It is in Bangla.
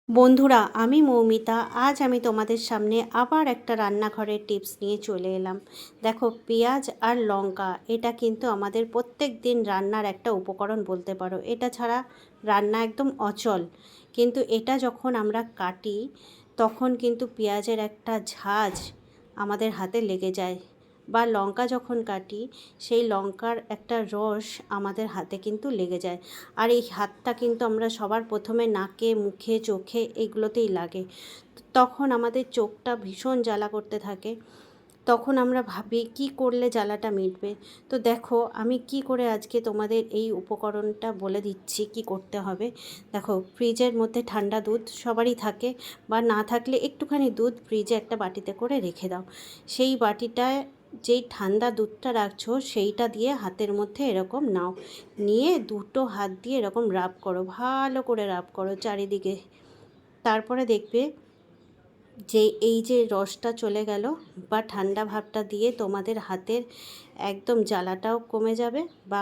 বন্ধুরা, আমি মৌমিতা। আজ আমি তোমাদের সামনে আবার একটা রান্নাঘরের টিপস নিয়ে চলে এলাম। দেখো, পেঁয়াজ আর লঙ্কা এটা কিন্তু আমাদের প্রত্যেক দিন রান্নার একটা উপকরণ বলতে পারো। এটা ছাড়া রান্না একদম অচল। কিন্তু এটা যখন আমরা কাটি তখন কিন্তু পেঁয়াজের একটা ঝাঁজ আমাদের হাতে লেগে যায়, বা লঙ্কা যখন কাটি সেই লঙ্কার একটা রস আমাদের হাতে কিন্তু লেগে যায়। আর এই হাতটা কিন্তু আমরা সবার প্রথমে নাকে, মুখে, চোখে এইগুলোতেই লাগে। তখন আমাদের চোখটা ভীষণ জ্বালা করতে থাকে। তখন আমরা ভাবি কি করলে জ্বালাটা মিটবে। তো দেখো, আমি কি করে আজকে তোমাদের এই উপকরণটা বলে দিচ্ছি কি করতে হবে। দেখো, ফ্রিজের মধ্যে ঠান্ডা দুধ সবারই থাকে, বা না থাকলে একটুখানি দুধ ফ্রিজে একটা বাটিতে করে রেখে দাও। সেই বাটিটায় যেই ঠান্ডা দুধটা রাখছো সেইটা দিয়ে হাতের মধ্যে এরকম নাও, নিয়ে দুটো হাত দিয়ে এরকম রাব করো, ভালো করে রাব করো চারিদিকে। তারপরে দেখবে যে এই যে রসটা চলে গেল, বা ঠান্ডা ভাবটা দিয়ে তোমাদের হাতের একদম জ্বালাটাও কমে যাবে, বা